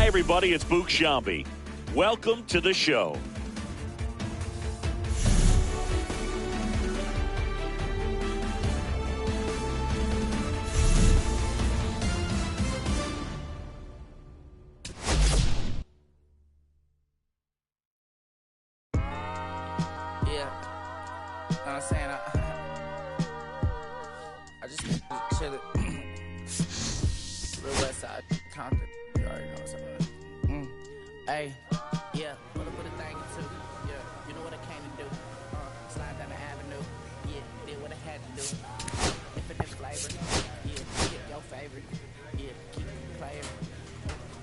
everybody, it's Boog Sciambi. Welcome to the show. I'm saying I just chill it. Real West Side Compton. You already know what's up. Hey, yeah, put a thing into. Yeah, you know what I came to do. Slide down the avenue. Yeah, did what I had to do. Infinite flavor. Yeah, get your favorite. Yeah, keep it player.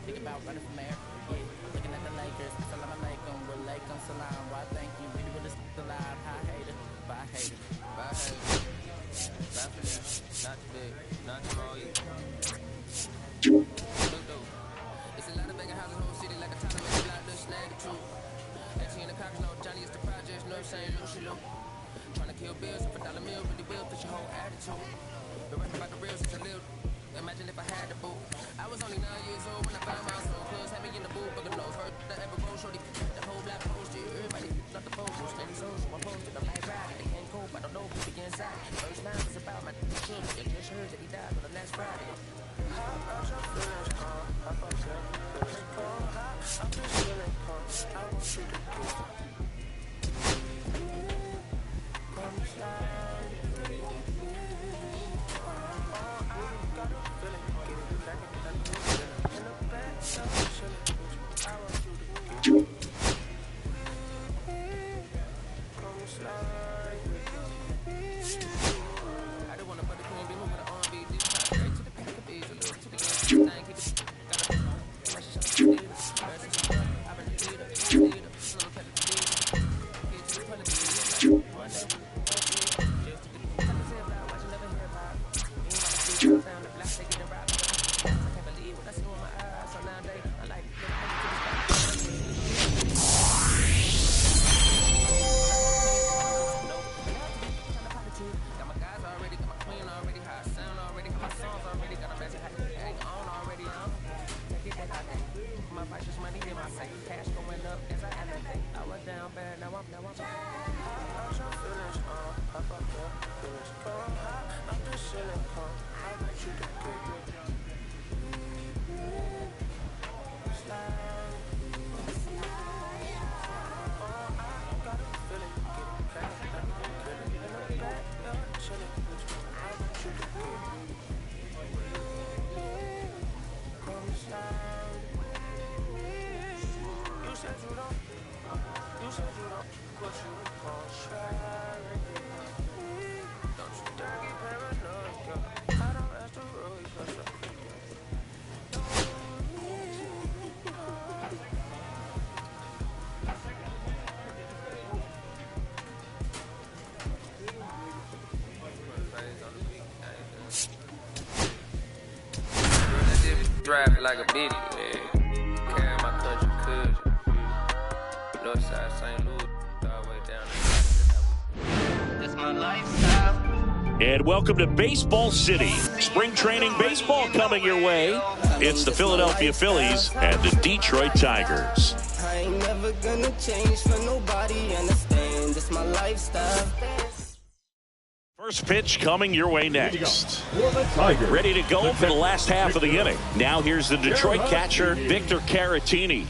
Think about running from there. Yeah, looking at the Lakers. Salam alaikum, walaikum salam. Why thank you? Really with this alive. Hi hater. Bye hater. Bye hater. Bye for that. Not too big. Not too small either. It's a lot of begging houses, whole city like a tournament. A lot of snag the truth. Actually in the cops, no Johnny, it's the projects, no saying Lucy Lou. Trying to kill bills for $1 meal, really will fit your whole attitude. Been rapping about the real since I lived. Imagine if I had the boot. I was only 9 years old when I found my soul. Cuz had me in the booth, but the nose hurt. The ever roll shorty. The whole black posted. Everybody not the focus. Steady social, I posted. I'm like riding. They can't cope. I don't know who to get inside. First time was about my children. They just heard that he died on the last Friday. How about your feelings, How about your feelings, I'm just feeling I want you to come slide. Got a feeling. I don't want to put the queen be moving the R&B. This time straight to the pack of bees. A little to the game. Keep it. Driving like a bitty, yeah. Carry my country cousin. Northside St. Louis, all the way down. That's my lifestyle. And welcome to Baseball City. Spring training baseball coming your way. It's the Philadelphia Phillies and the Detroit Tigers. I ain't never gonna change for nobody, understand. That's my lifestyle. First pitch coming your way next. Ready to go for the last half of the inning. Now here's the Detroit catcher, Victor Caratini.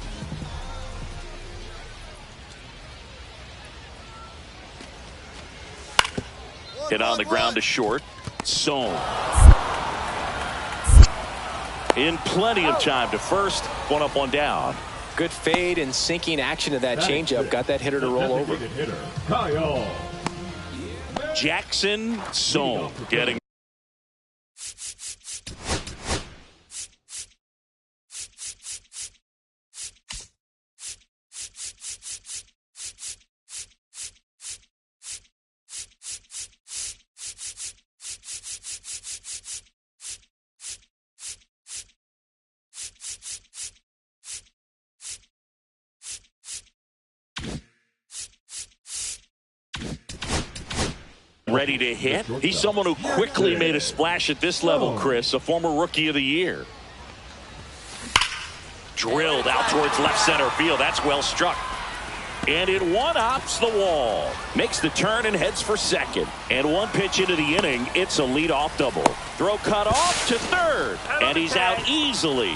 Hit on the ground to short. Sohn. In plenty of time to first. One up, one down. Good fade and sinking action of that changeup. Got that hitter to roll over. Kyle Jackson Sohn getting. Ready to hit. He's someone who quickly made a splash at this level, Chris, a former Rookie of the Year. Drilled out towards left center field. That's well struck. And it one-hops the wall. Makes the turn and heads for second. And one pitch into the inning, it's a leadoff double. Throw cut off to third. And he's out easily.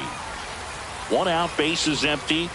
One out, base is empty.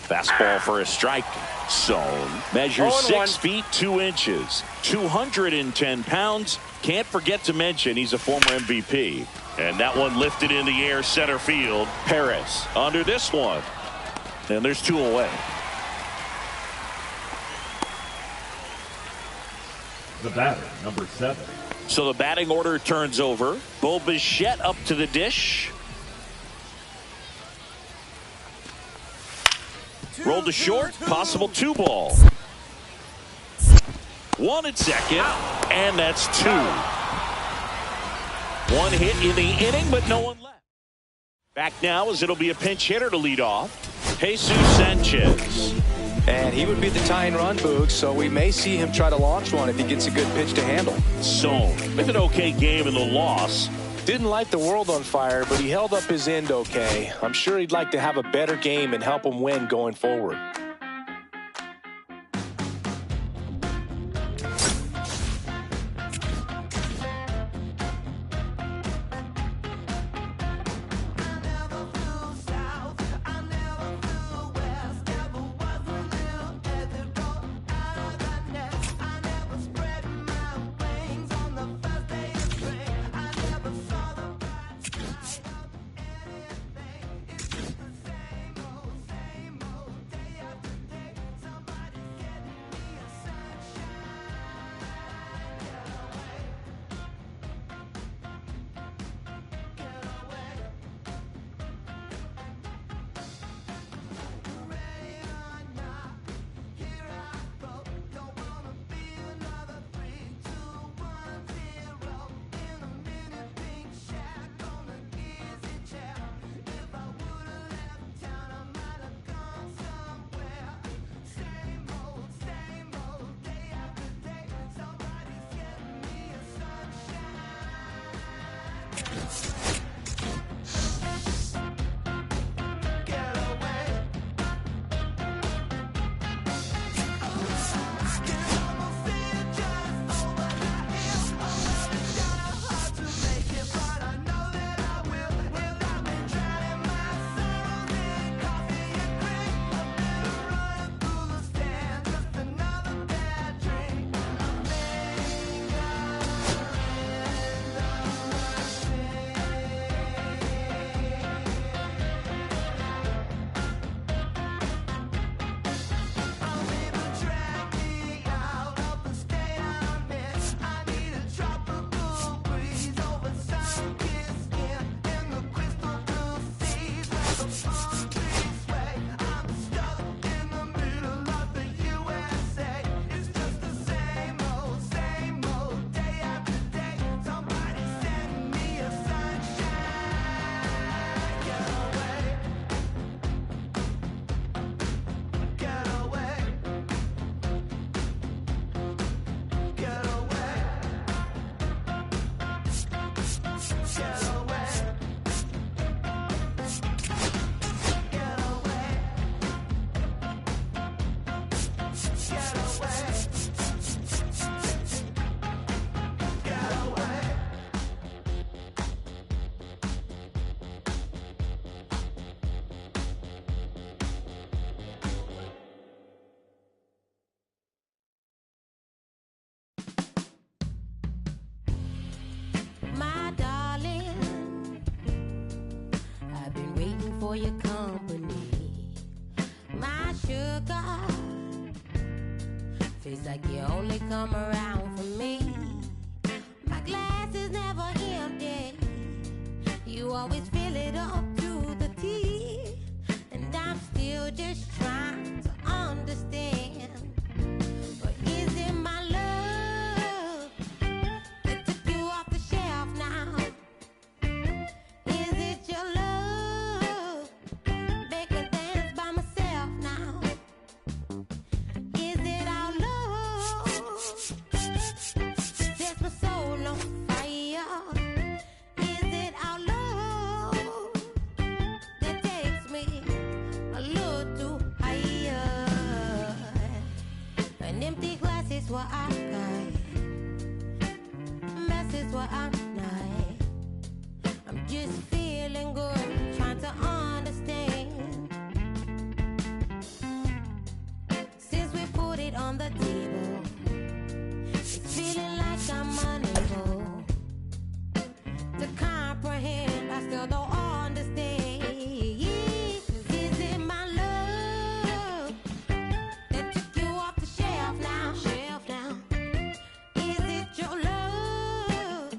Fastball for a strike. Zone. Measures 6 feet 2 inches. 210 pounds. Can't forget to mention he's a former MVP. And that one lifted in the air center field. Perez under this one. And there's 2 away. The batter, number 7. So the batting order turns over. Bo Bichette up to the dish. Rolled to short, possible 2 ball. 1 at second, and that's 2. 1 hit in the inning, but no one left. Back now as it'll be a pinch hitter to lead off. Jesus Sanchez. And he would be the tying run, Boog, so we may see him try to launch one if he gets a good pitch to handle. Zone. With an okay game in the loss. Didn't light the world on fire, but he held up his end okay. I'm sure he'd like to have a better game and help him win going forward. for your company. My sugar, feels like you only come around for me. My glass is never empty. You always fill it up to the teeth. And I'm still just trying to understand. But is it my love that took you off the shelf now? Is it your love make me dance by myself now? Is it our love that's my soul on fire? Is it our love that takes me a little too higher? An empty glass is what I got. A mess is what I'm not. I'm just feeling good, trying to understand. Since we put it on the table, it's feeling like I'm unable to comprehend. I still don't understand. Is it my love that took you off the shelf now? Shelf now. Is it your love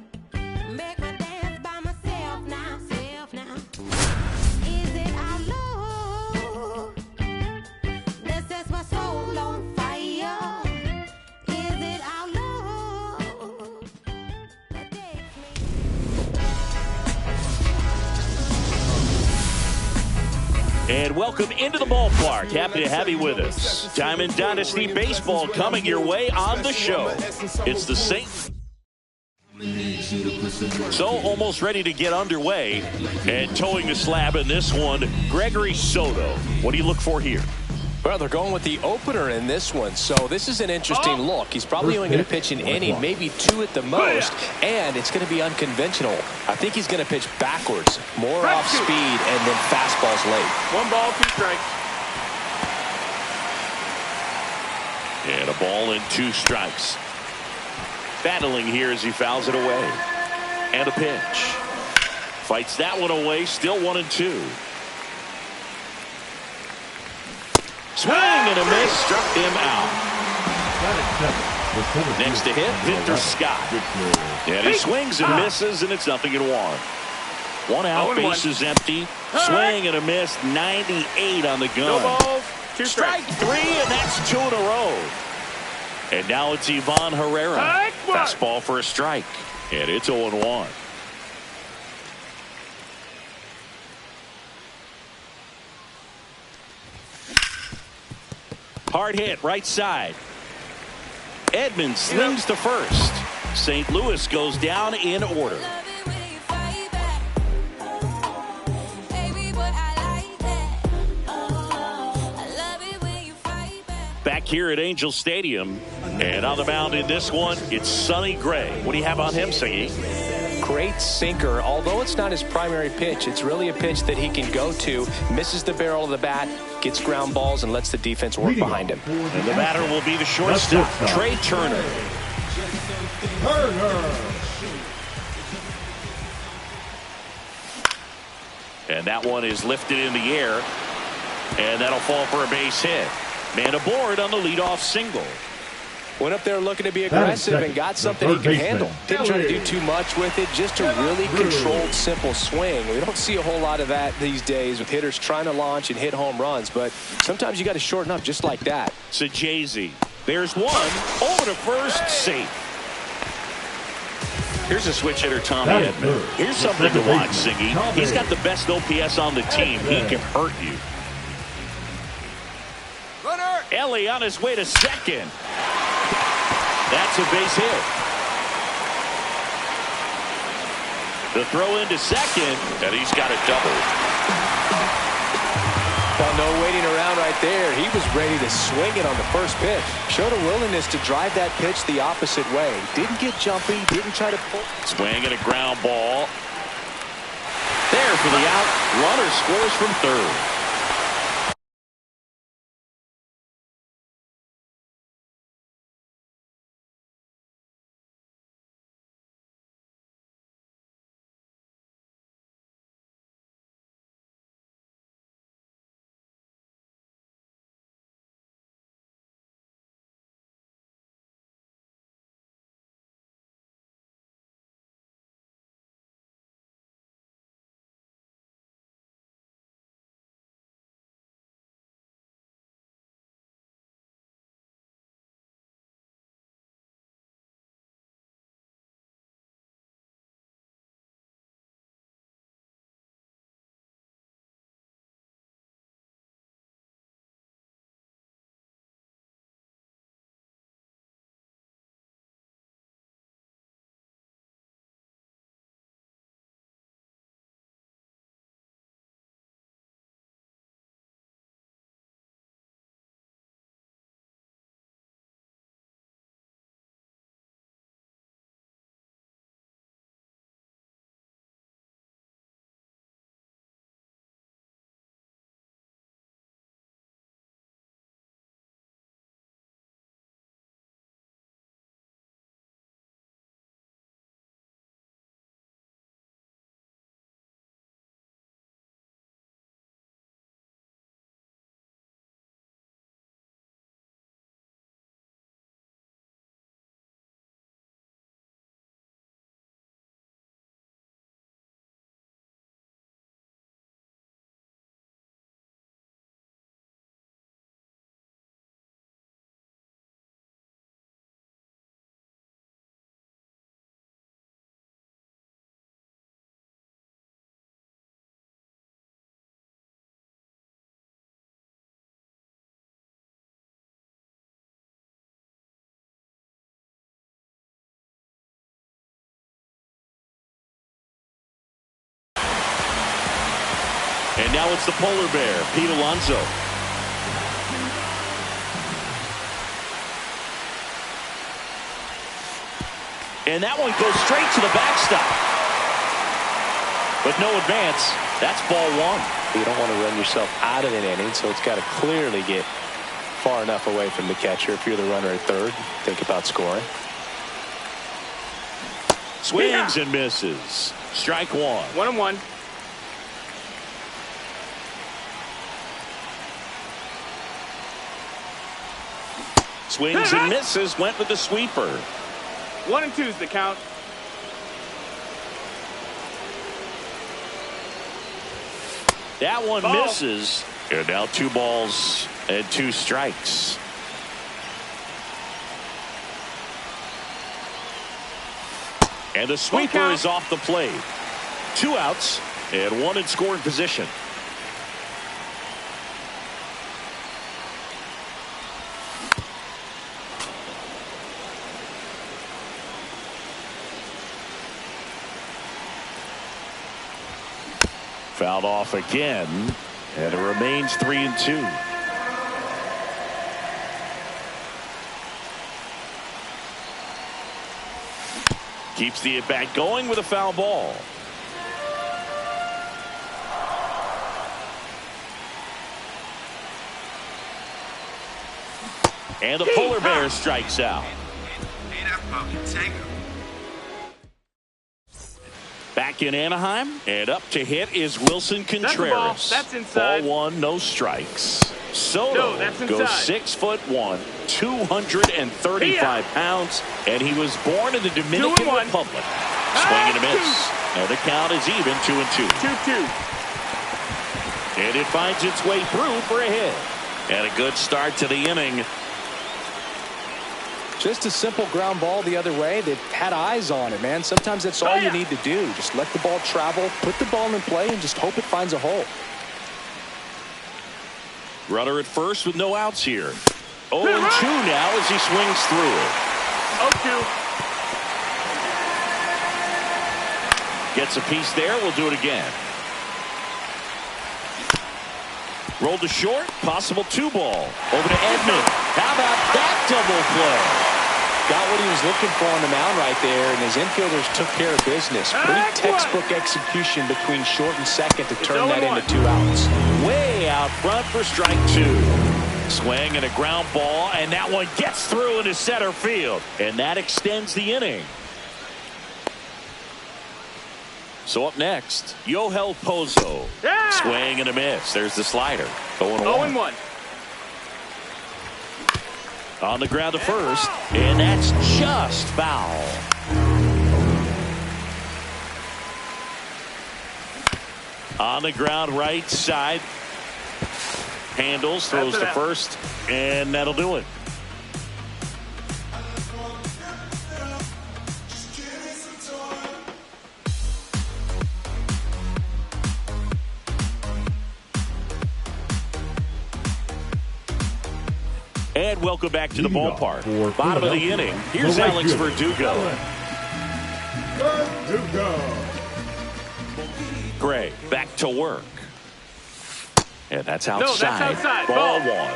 make me dance by myself now? Self now. Is it our love that sets my soul on fire? Is it our love that takes me? And welcome into the ballpark. Happy to have you with us. Diamond Dynasty Baseball coming your way on the show. It's the Saints. So almost ready to get underway. And towing the slab in this one, Gregory Soto. What do you look for here? Well, they're going with the opener in this one, so this is an interesting look. He's probably only going to pitch an inning, maybe two at the most, and it's going to be unconventional. I think he's going to pitch backwards, more off speed, and then fastballs late. 1 ball, 2 strikes. And a ball and 2 strikes. Battling here as he fouls it away. And a pitch. Fights that one away, still 1-2. Swing and a miss, struck him out. Next to hit, Victor Scott. And he swings and misses, and it's 0-1. 1 out, base is empty. Swing and a miss, 98 on the gun. No balls, 2 Strike strikes. 3, and that's 2 in a row. And now it's Ivan Herrera. Fastball for a strike. And it's 0-1. Hard hit, right side. Edmonds slings to first. St. Louis goes down in order. Love it when you fight back. Baby, but I like that. I love it when you fight back. Back here at Angel Stadium. And on the mound in this one, it's Sonny Gray. What do you have on him, Singy? Great sinker. Although it's not his primary pitch, it's really a pitch that he can go to, misses the barrel of the bat, gets ground balls, and lets the defense work behind him. And the batter will be the shortstop, Trey Turner. And that one is lifted in the air. And that'll fall for a base hit. Man aboard on the leadoff single. Went up there looking to be aggressive and got something he can handle. Didn't try to do too much with it, just a really controlled, simple swing. We don't see a whole lot of that these days with hitters trying to launch and hit home runs, but sometimes you got to shorten up just like that. Sajazi. There's one. Over to first, safe. Here's a switch hitter, Tommy Edman. Here's something to watch, Siggy. He's got the best OPS on the team. He can hurt you. Ellie on his way to second. That's a base hit. The throw into second, and he's got a double. Well, no waiting around right there. He was ready to swing it on the first pitch. Showed a willingness to drive that pitch the opposite way. Didn't get jumpy, didn't try to pull. Swing and a ground ball. There for the out. Runner scores from third. And now it's the polar bear, Pete Alonso. And that one goes straight to the backstop. But no advance. That's ball one. You don't want to run yourself out of an inning, so it's got to clearly get far enough away from the catcher. If you're the runner at third, think about scoring. Swings and misses. Strike one. 1-1. Swings and misses. Went with the sweeper. 1-2 is the count. That one Ball. misses. And now 2 balls and 2 strikes. And the sweeper is off the plate. 2 outs and 1 in scoring position. Fouled off again, and it remains 3-2. Keeps the at-bat going with a foul ball. And the polar bear strikes out. Back in Anaheim, and up to hit is Wilson Contreras. That's inside. Ball 1, no strikes. Soto No, that's goes inside. 6'1", 235 pounds, and he was born in the Dominican 2-1. Republic. Swing and a miss. And the count is even 2-2. 2-2. And it finds its way through for a hit. And a good start to the inning. Just a simple ground ball the other way. They've had eyes on it, man. Sometimes that's all you need to do. Just let the ball travel, put the ball in play, and just hope it finds a hole. Runner at first with no outs here. 0-2 now as he swings through it. 0-2. Gets a piece there. We'll do it again. Rolled to short. Possible 2 ball. Over to Edman. How about that double play? Got what he was looking for on the mound right there, and his infielders took care of business. Pretty textbook execution between short and second to turn that into 2 outs. Way out front for strike 2. Swing and a ground ball, and that one gets through into center field. And that extends the inning. So up next, Yohel Pozo. Yeah! Swing and a miss. There's the slider. 0-1. 0-1. On the ground to first, and that's just foul. On the ground right side. Handles, throws to first, and that'll do it. And welcome back to the ballpark. Bottom of the inning. Here's Alex Verdugo. Gray back to work. And that's outside. No, that's outside. Ball Ball.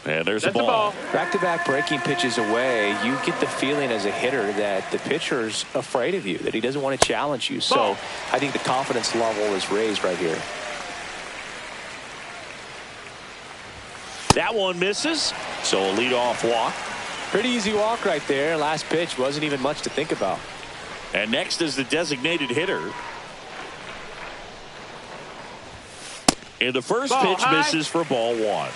1. And there's That's a a ball. ball. Back-to-back breaking pitches away, you get the feeling as a hitter that the pitcher's afraid of you, that he doesn't want to challenge you. So Ball. I think the confidence level is raised right here. That one misses. So a leadoff walk. Pretty easy walk right there. Last pitch wasn't even much to think about. And next is the designated hitter. And the first Ball pitch high. misses for ball 1.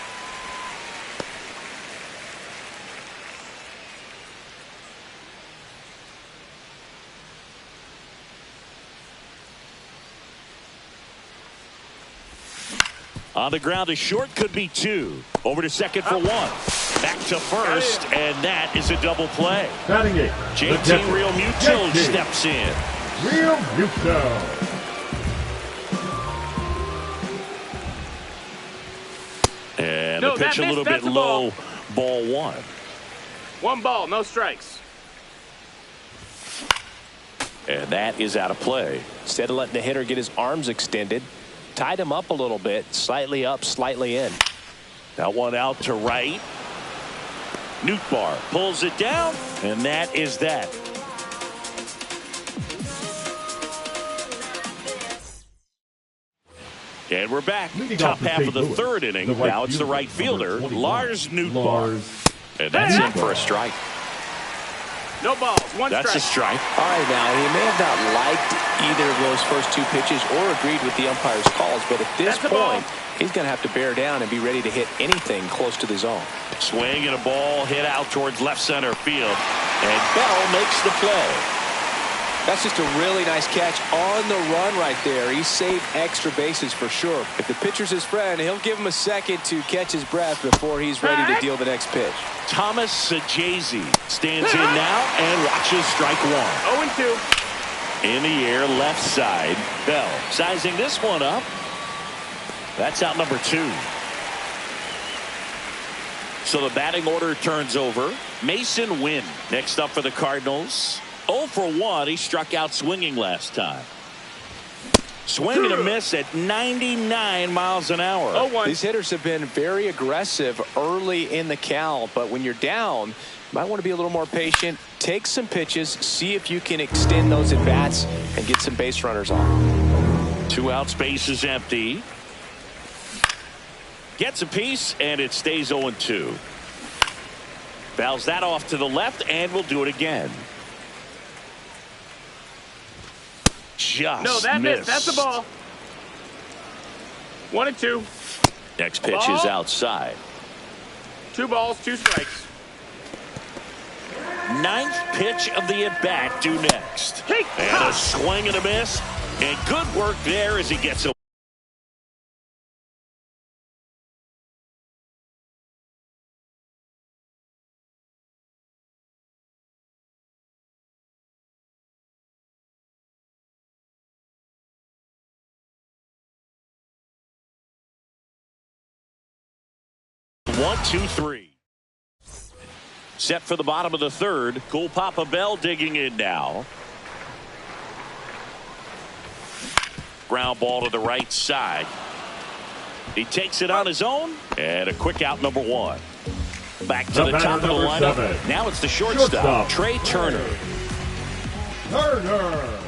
On the ground to short, could be 2. Over to second for 1. Back to first, and that is a double play. Batting it. JT Real Muto steps in. Real Muto. And No, the pitch that a little missed. bit That's a low. Ball 1. 1 ball, no strikes. And that is out of play. Instead of letting the hitter get his arms extended, tied him up a little bit, slightly up, slightly in. That one out to right. Nootbaar pulls it down, and that is that. And we're back. Leading Top off the half St. of the Louis, third inning. the right Now it's the right fielder, number 21, Lars Nootbaar. Lars And that's in for a strike. No balls. One That's a strike. strike. All right, now, he may have not liked either of those first two pitches or agreed with the umpire's calls, but at this That's a ball. point, he's going to have to bear down and be ready to hit anything close to the zone. Swing and a ball hit out towards left center field. And Bell makes the play. That's just a really nice catch on the run right there. He saved extra bases for sure. If the pitcher's his friend, he'll give him a second to catch his breath before he's ready to deal the next pitch. Thomas Sajazi stands in now and watches strike one. 0-2. In the air, left side. Bell sizing this one up. That's out number 2. So the batting order turns over. Mason Wynn next up for the Cardinals. 0 for 1. He struck out swinging last time. Swing and a miss at 99 miles an hour. 0-1. These hitters have been very aggressive early in the count, but when you're down, you might want to be a little more patient. Take some pitches, see if you can extend those at bats and get some base runners on. 2 outs, base is empty. Gets a piece, and it stays 0-2. Fouls that off to the left, and we'll do it again. Just No, that missed. That's the ball. 1-2. Next pitch Ball. is outside. 2 balls, 2 strikes. 9th pitch of the at-bat due next. Hey, And a swing and a miss. And good work there as he gets a one, 2, 3. Set for the bottom of the third. Cool Papa Bell digging in now. Ground ball to the right side. He takes it on his own. And a quick out, number 1. Back to the top of the lineup. 7. Now it's the shortstop, Trey Turner. Turner.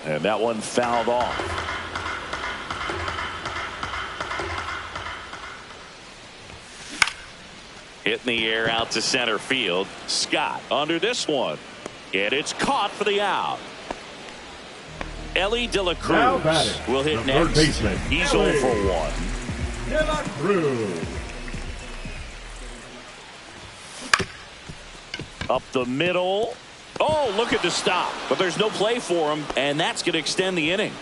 And that one fouled off. Hit in the air out to center field. Scott under this one. And it's caught for the out. Ellie De La Now Cruz batting, will hit the third next. baseman, He's Ellie 0 for 1. De La Cruz. Up the middle. Oh, look at the stop. But there's no play for him, and that's going to extend the inning.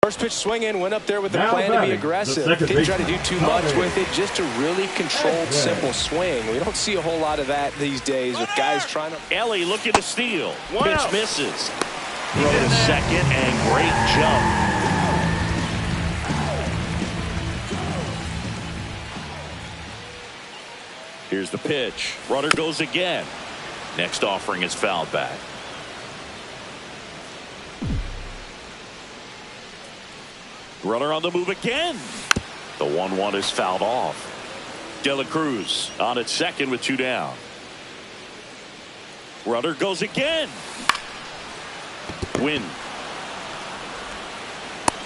First pitch swinging, went up there with the Now plan to be batting, aggressive. the second Didn't try to do baseman, too much Tommy. with it, just a really controlled, Edwin. simple swing. We don't see a whole lot of that these days with guys trying to... Ellie looking to steal. One Pitch out. misses. Throw to second and great jump. Here's the pitch. Runner goes again. Next offering is fouled back. Runner on the move again. The 1-1 is fouled off. De La Cruz on at second with 2 down. Runner goes again. Win.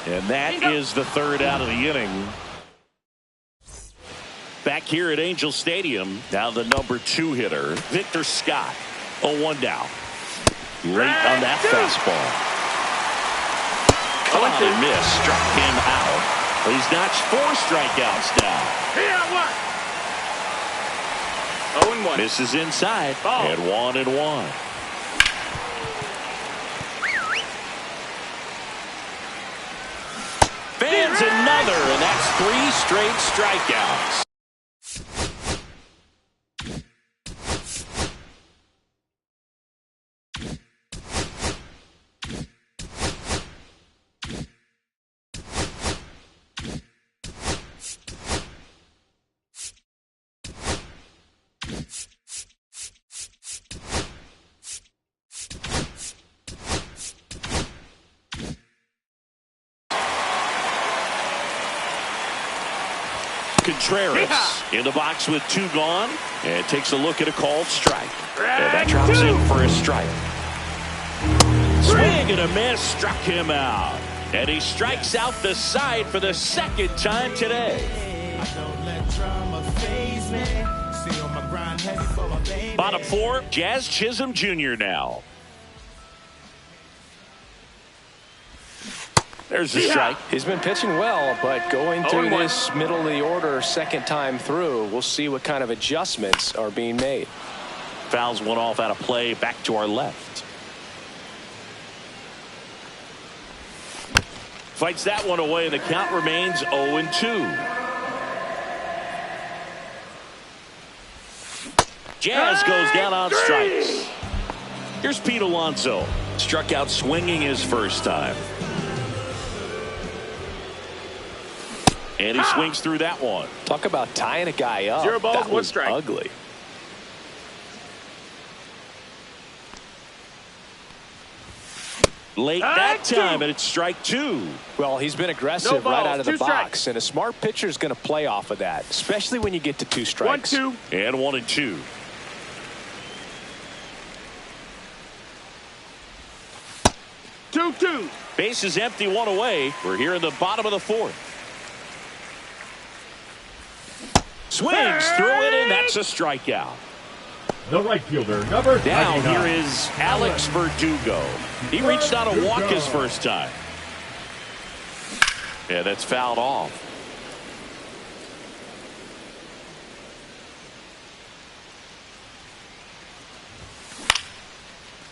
And that is the 3rd out of the inning. Back here at Angel Stadium, now the number 2 hitter, Victor Scott. 0-1 down. Late on that fastball. Oh, and miss. Struck him out. He's notched 4 strikeouts now. Here, 1. 0-1. Misses inside. Ball. And 1-1. Fans another, and that's 3 straight strikeouts. Contreras in the box with 2 gone and takes a look at a called strike. And that drops in for a strike. Swing and a miss, struck him out. And he strikes out the side for the 2nd time today. Bottom 4, Jazz Chisholm Jr. now. There's the strike. He's been pitching well, but going through 0-1. this middle of the order 2nd time through, we'll see what kind of adjustments are being made. Fouls one off out of play, back to our left. Fights that one away, and the count remains 0-2. Jazz goes down on strikes. Here's Pete Alonso. Struck out swinging his first time. And he swings through that one. Talk about tying a guy up. 0 balls, that 1 was strike. ugly. Late that time, and it's strike 2. Well, he's been No aggressive balls, right out of the 2 box, strikes. and a smart pitcher is going to play off of that, especially when you get to 2 strikes. 1-2. And 1-2. Base is empty, 1 away. We're here in the bottom of the 4th. Swings through it, and that's a strikeout. The right fielder, number Now 99. here is Alex Verdugo. He reached out to walk his first time. Yeah, that's fouled off.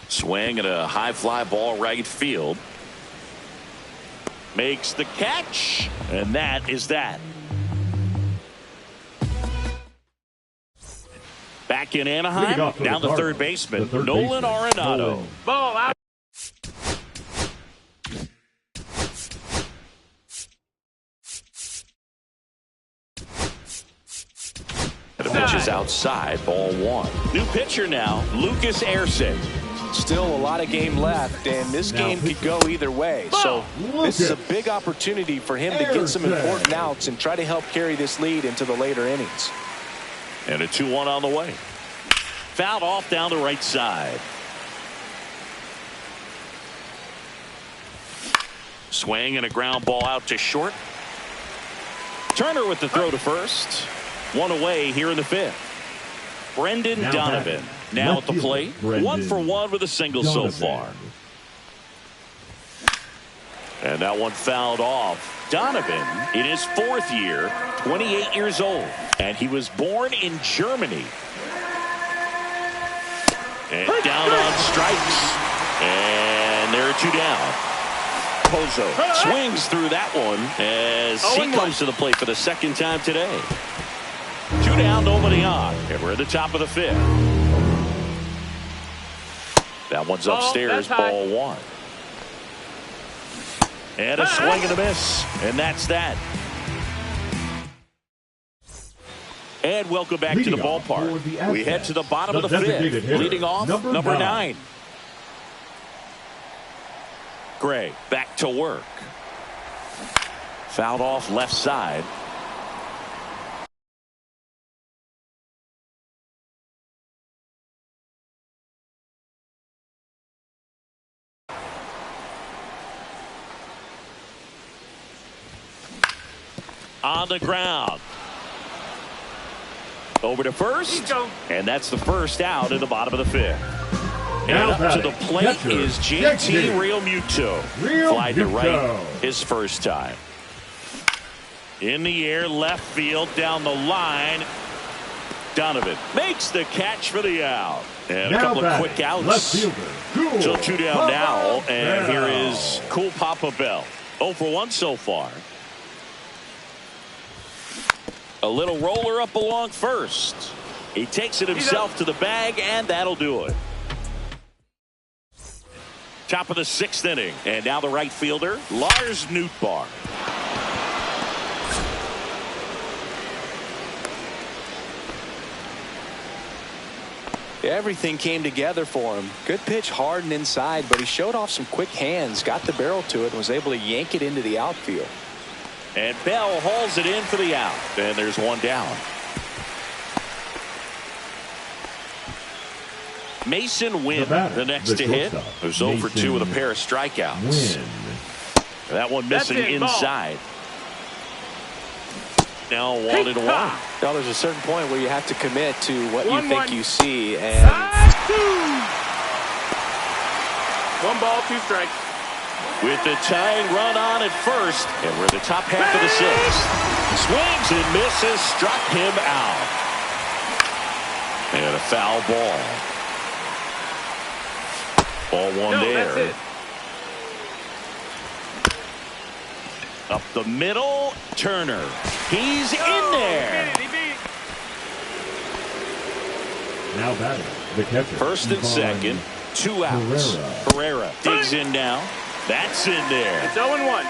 Swing and a high fly ball right field. Makes the catch, and that is that. Back in Leading Anaheim, off for down the Cardinals, third baseman, the third Nolan baseman, Arenado. Nolan. Ball out. The pitch is outside, ball 1. New pitcher now, Lucas Erceg. Still a lot of game left, and this Now game could go either way. So this is a big opportunity for him to get some important outs and try to help carry this lead into the later innings. And a 2-1 on the way. Fouled off down the right side. Swing and a ground ball out to short. Turner with the throw to first. 1 away here in the 5th. Brendan Now Donovan batting. now Left at the fielder, plate. Brendan 1 for 1 with a single so Donovan. far. And that one fouled off. Donovan in his 4th year, 28 years old, and he was born in Germany. And down on strikes, and there are 2 down. Pozo swings through that one as he 0-1. comes to the plate for the second time today. 2 down, nobody on, and we're at the top of the 5th. That one's upstairs, that's high. ball 1. And a swing and a miss, and that's that. And welcome back to the ballpark. We head to the bottom of the 5th. Leading off, number 9. Gray back to work. Fouled off left side. On the ground. Over to first. And that's the first out in the bottom of the 5th. And up to the plate is JT Realmuto. Fly to right his first time. In the air, left field, down the line. Donovan makes the catch for the out. And a couple of quick outs. So 2 down now. And here is Cool Papa Bell. 0 for 1 so far. A little roller up along first. He takes it himself to the bag, and that'll do it. Top of the 6th inning, and now the right fielder, Lars Nootbaar. Everything came together for him. Good pitch, hard and inside, but he showed off some quick hands, got the barrel to it, and was able to yank it into the outfield. And Bell hauls it in for the out. And there's 1 down. Mason Wynn, the next to hit. Who's 0 for 2 with a pair of strikeouts. That one missing inside. Now 1-1. Now there's a certain point where you have to commit to what you think you see. And 1 ball, 2 strikes. With the tying run on at first, and we're in the top half of the 6th. Swings and misses, struck him out. And a foul ball. Ball 1 there. Up the middle, Turner. He's in there. Now batting, the catcher. First and second, 2 outs. Herrera digs in now. That's in there. It's 0-1.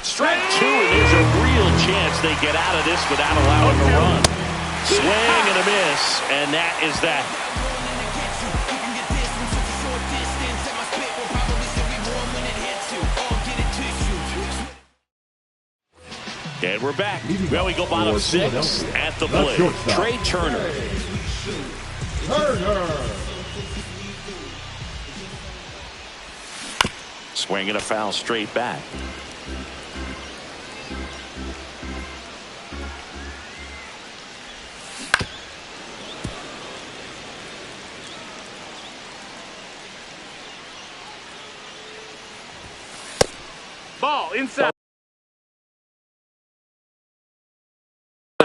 Strike 2, and there's a real chance they get out of this without allowing a run. Swing and a miss, and that is that. And we're back. Well, we go bottom 6 at the plate. Trey Turner. Swinging a foul straight back. Ball inside.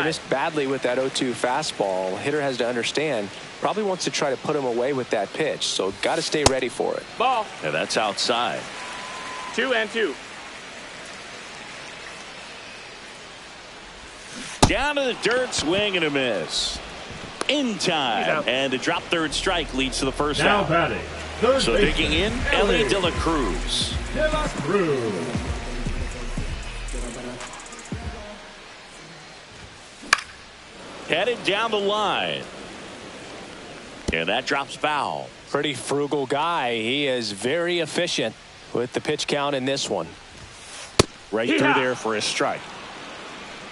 Missed badly with that 0-2 fastball. Hitter has to understand, probably wants to try to put him away with that pitch, so got to stay ready for it. Ball. Yeah, that's outside. 2-2. Down to the dirt, swing and a miss. In time, and the drop third strike leads to the first now out. Batting, so digging in, Ellie De La Cruz. Headed down the line. And that drops foul. Pretty frugal guy. He is very efficient with the pitch count in this one. Right through there for a strike.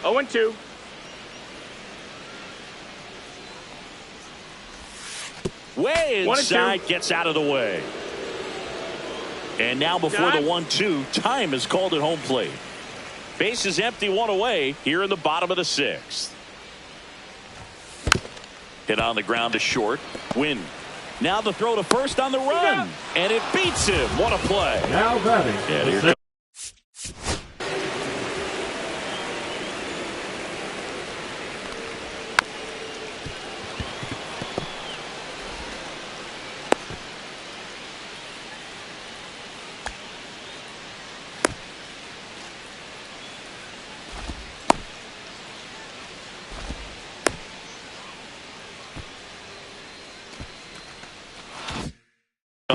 0-2. Way inside, gets out of the way. And now before the 1-2, time is called at home plate. Base is empty, 1 away here in the bottom of the 6th. Hit on the ground to short. Win. Now the throw to first on the run. And it beats him. What a play. Now batting. And here comes.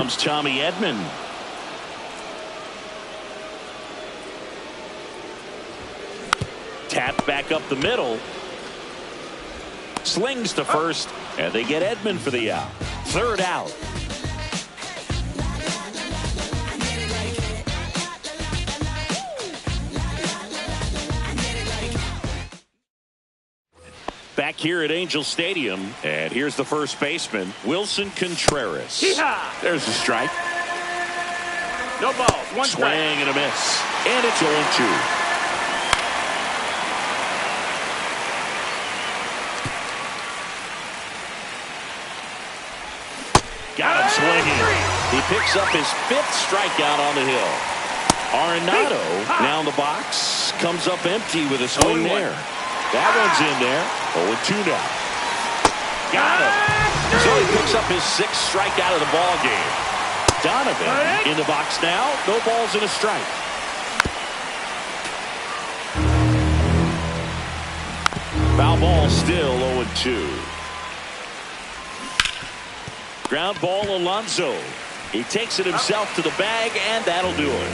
comes Tommy Edman. Tapped back up the middle. Slings to first, and they get Edman for the out. Third out. Back here at Angel Stadium, and here's the first baseman, Wilson Contreras. Yeehaw! There's the strike. No balls. One Swing strike. and a miss. And it's 0-2. Got him swinging. He picks up his 5th strikeout on the hill. Arenado now in the box. Comes up empty with a swing there. That one's in there. 0-2 now. Got him. So he picks up his 6th strikeout of the ball game. Donovan in the box now. No balls and a strike. Foul ball still 0-2. Ground ball Alonso. He takes it himself to the bag, and that'll do it.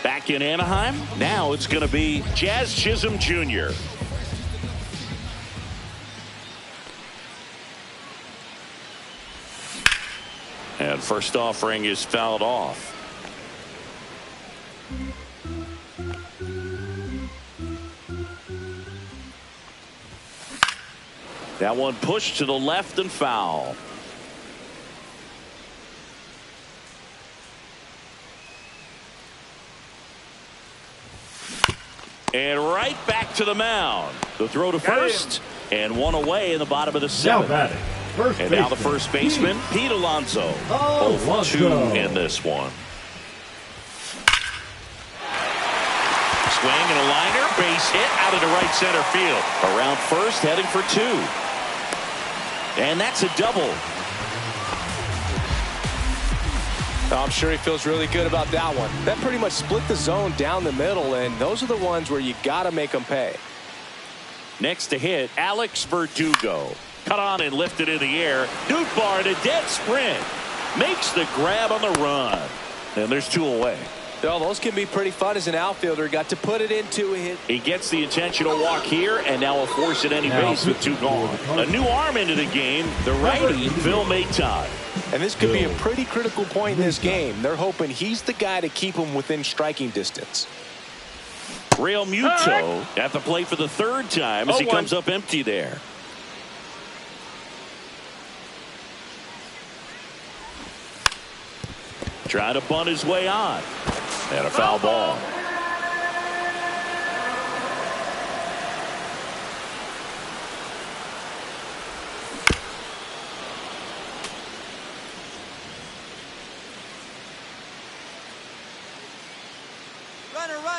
Back in Anaheim, now it's going to be Jazz Chisholm Jr. And first offering is fouled off. That one pushed to the left and foul. And right back to the mound. The throw to first, and one away in the bottom of the 7th. And now the first baseman, Pete Alonso. 0-2 in this one. Swing and a liner, base hit out into right center field. Around first, heading for 2. And that's a double. I'm sure he feels really good about that one. That pretty much split the zone down the middle, and those are the ones where you got to make them pay. Next to hit, Alex Verdugo. Cut on and lifted in the air. Nootbaar in a dead sprint. Makes the grab on the run. And there's 2 away. Well, those can be pretty fun as an outfielder. Got to put it into a hit. He gets the intentional walk here, and now will force at any base with 2 gone. A new arm into the game, the righty, Phil Maton. And this could be a pretty critical point in this game. They're hoping he's the guy to keep him within striking distance. Real Muto at the plate for the 3rd time as he comes up empty there. Trying to bunt his way on. And a foul ball.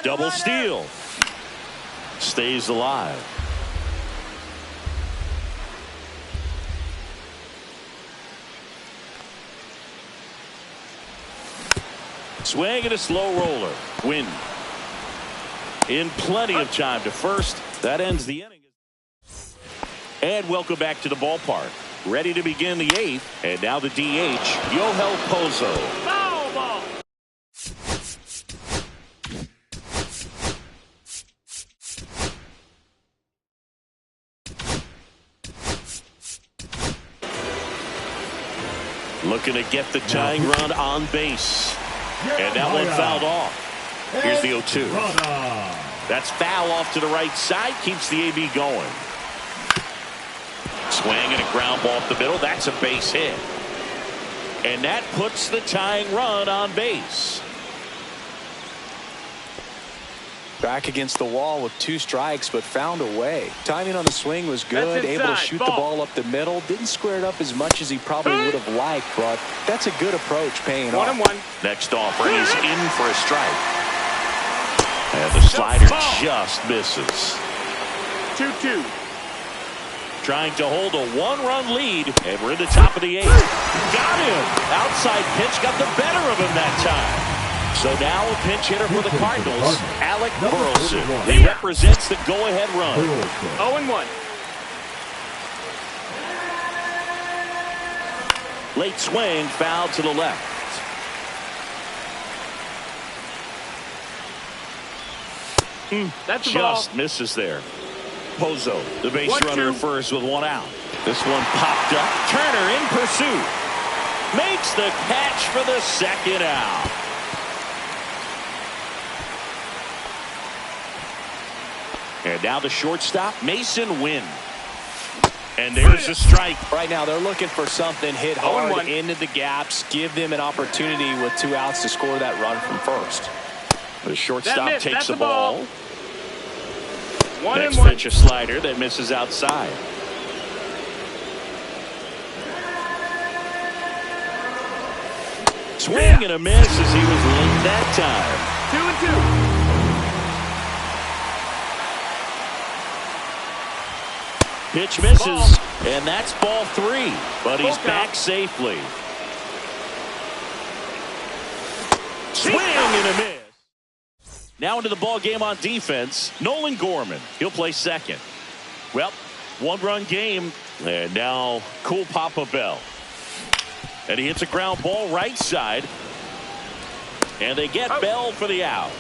Double steal. Stays alive. Swing and a slow roller. Win. In plenty of time to first. That ends the inning. And welcome back to the ballpark. Ready to begin the 8th. And now the DH, Yohel Pozo. Foul ball. Looking to get the tying run on base. And that one fouled off. Here's the 0-2. That's foul off to the right side. Keeps the AB going. Swing and a ground ball up the middle. That's a base hit. And that puts the tying run on base. Back against the wall with 2 strikes, but found a way. Timing on the swing was good. Able to shoot the ball up the middle. Didn't square it up as much as he probably would have liked, but that's a good approach paying off. 1-1. Next offering is in for a strike. And the slider just misses. 2-2. Trying to hold a 1-run lead, and we're in the top of the 8th. Got him. Outside pitch got the better of him that time. So now a pinch hitter for the Cardinals, Alec Burleson. He represents the go-ahead run. 0-1. Late swing, foul to the left. That's the ball. Just misses there. Pozo, the base 1-2. runner first with one out. This one popped up. Turner in pursuit. Makes the catch for the second out. And now the shortstop, Mason Wynn. And there's a strike. Right now they're looking for something, hit hard 0-1. into the gaps, give them an opportunity with 2 outs to score that run from first. The shortstop That miss, takes that's the the ball. ball. Next 1-1. pitch, a slider that misses outside. Swing and a miss as he was late that time. 2-2. Pitch misses, Ball. and that's ball 3. But he's Full back count. safely. Swing and a miss. Now into the ball game on defense, Nolan Gorman. He'll play second. Well, 1-run game, and now cool Papa Bell. And he hits a ground ball right side. And they get Bell for the out.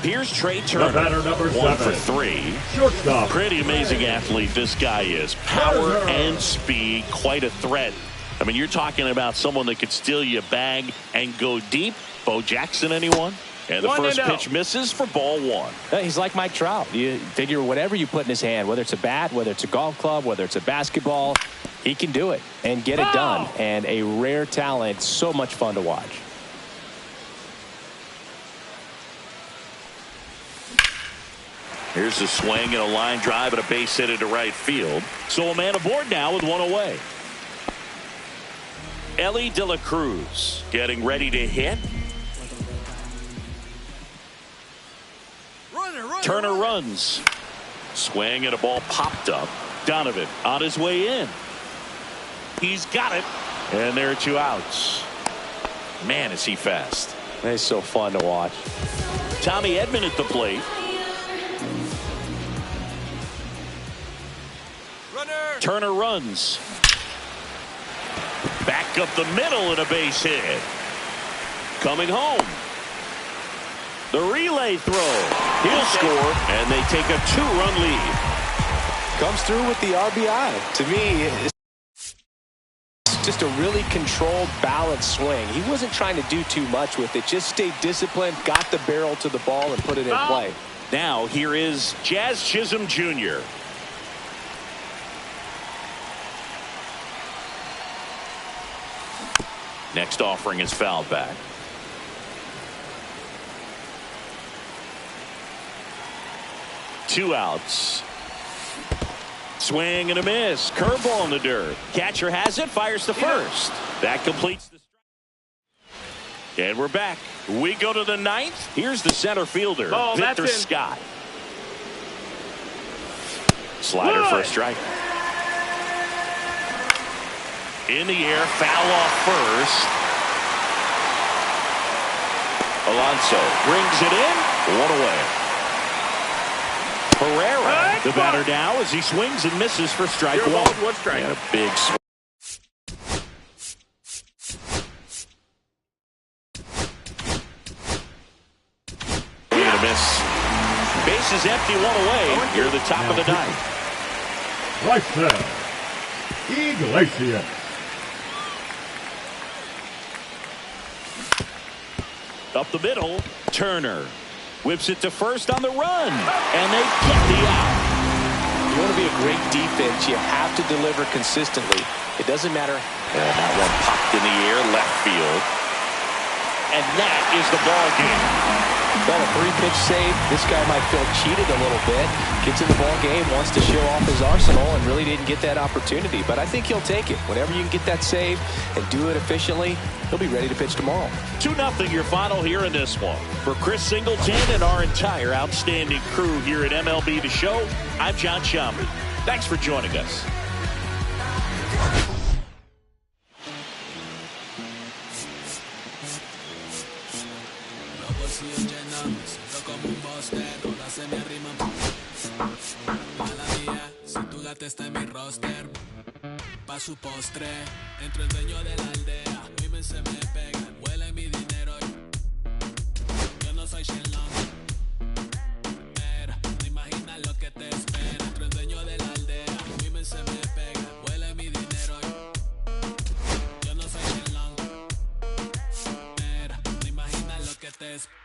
Here's Trey Turner. batter, number 1 for 7. 3. Shortstop. Pretty amazing athlete this guy is. Power and speed, quite a threat. I mean, you're talking about someone that could steal you a bag and go deep. Bo Jackson, anyone? And the 1-0. first pitch misses for ball 1. He's like Mike Trout. You figure whatever you put in his hand, whether it's a bat, whether it's a golf club, whether it's a basketball, he can do it and get it done. And a rare talent, so much fun to watch. Here's a swing and a line drive and a base hit into right field. So a man aboard now with 1 away. Ellie De La Cruz getting ready to hit. Turner runs. Swing and a ball popped up. Donovan on his way in. He's got it. And there are 2 outs. Man, is he fast. It's so fun to watch. Tommy Edman at the plate. Turner runs. Back up the middle and a base hit. Coming home. The relay throw. He'll score, and they take a 2-run lead. Comes through with the RBI. To me, it's just a really controlled, balanced swing. He wasn't trying to do too much with it. Just stayed disciplined, got the barrel to the ball, and put it in play. Now here is Jazz Chisholm Jr. Next offering is fouled back. Two outs. Swing and a miss. Curveball in the dirt. Catcher has it. Fires to first. That completes the strike. And we're back. We go to the 9th. Here's the center fielder, Victor Scott. Slider for a strike. In the air, foul off first. Alonso brings it in. 1 away. Herrera, the batter now, as he swings and misses for strike 1. 1 strike. And a big swing. And a miss. Base is empty, 1 away. Here the top of the 9th. Right there. Iglesias. Up the middle, Turner whips it to first on the run, and they get the out. You want to be a great defense, you have to deliver consistently. It doesn't matter. And that one popped in the air, left field. And that is the ball game. Got a 3-pitch save. This guy might feel cheated a little bit. Gets in the ball game, wants to show off his arsenal, and really didn't get that opportunity. But I think he'll take it. Whenever you can get that save and do it efficiently, he'll be ready to pitch tomorrow. 2-0 your final here in this one. For Chris Singleton and our entire outstanding crew here at MLB The Show, I'm John Sciambi. Thanks for joining us. Como un boss, todas se me arriman. Mala mía, si tú titulate está en mi roster. Pa' su postre, entro el dueño de la aldea. Women se me pegan, huele mi dinero. Yo no soy Shenlong. Mira, no imaginas lo que te espera. Entro el dueño de la aldea. Women se me pegan, huele mi dinero. Yo no soy Shenlong. Mira, no imaginas lo que te espera.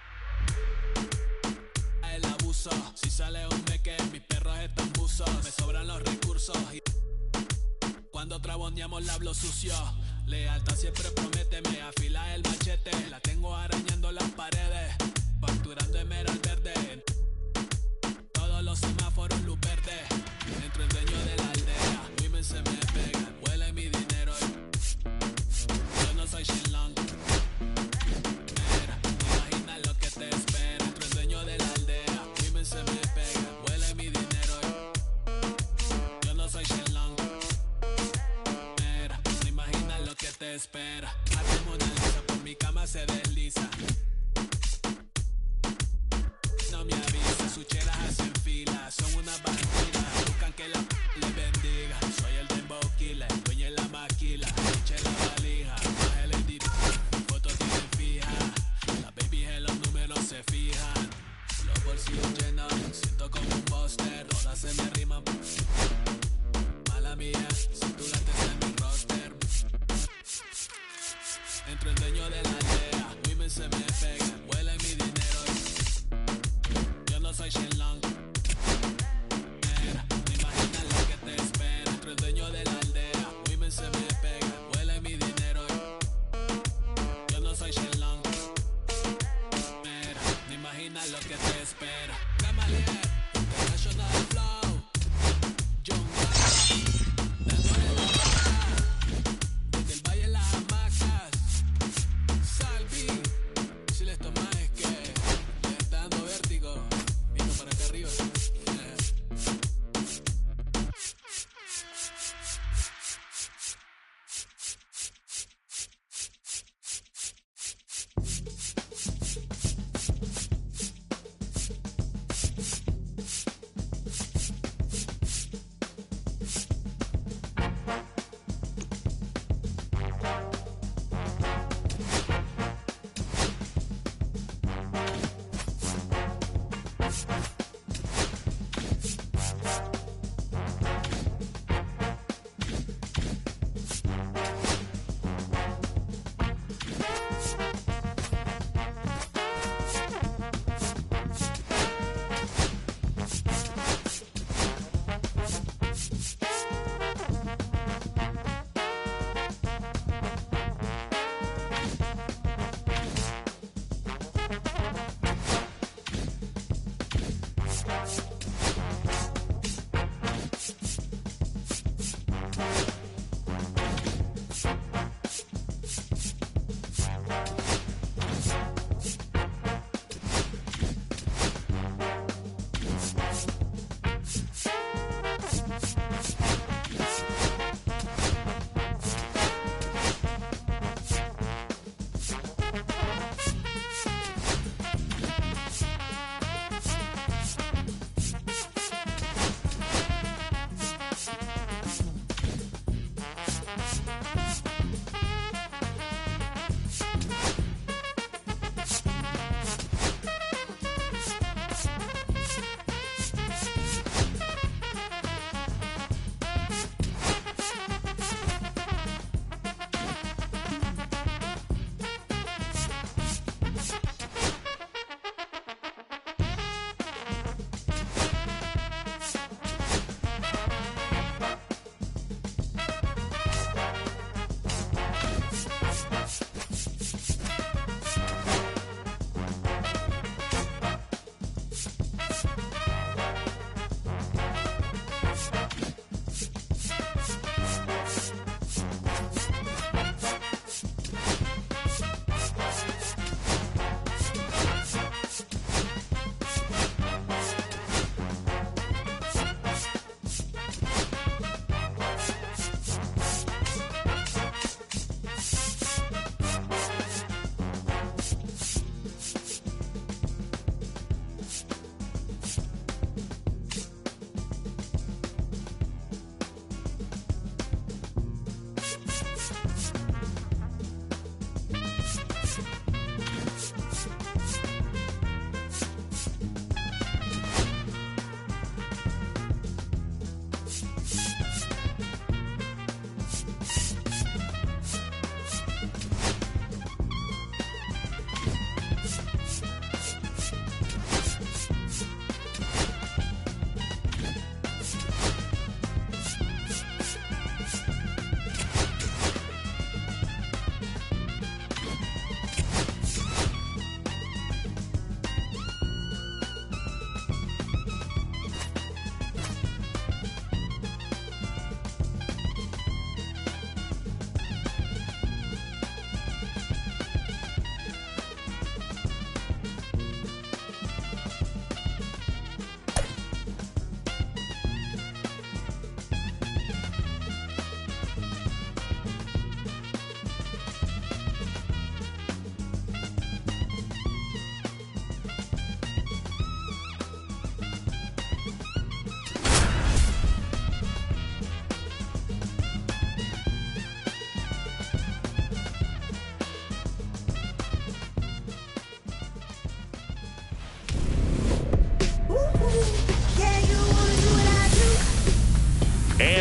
El abuso, si sale un meque, mis perros están buzos. Me sobran los recursos y cuando traboneamos la hablo sucio. Lealtad siempre promete, me afila el machete. La tengo arañando las paredes, facturando emerald verde. Todos los semáforos luz verde. Entro el dueño de la aldea. Women se me pegan, huele mi dinero. Yo no soy Shenlong. Mira, imagina lo que te espera. Entro el dueño de la aldea. Women se me pegan, huele mi dinero. Yo no soy Shenlong. Mira, no imagina lo que te espera. Arte Mona Lisa por mi cama se desliza. No me avisa, sus cheras hacen fila. Son unas bandidas, buscan que la les bendiga. Soy el dembow killer, dueño en la maquila. Eche la valija, baja el edit. Fotos tienen fija. Las babies en los números se fijan. Los bolsillos llenos, siento como un buster. Todas se me riman. Mala mía, si tú la tenés en mi roster. Entro el dueño de la aldea. Women se me pegan, huele mi dinero. Yo no soy Shenlong. Mira, no imaginas lo que te espera. Entro el dueño de la aldea. Women se me pegan, huele mi dinero. Yo no soy Shenlong. Mira, no imaginas lo que te espera. Camaleer, International Flow. John dándole la baja. Desde el valle las hamacas. Salvi, si les tomas es que le está dando vértigo. Vino para acá arriba.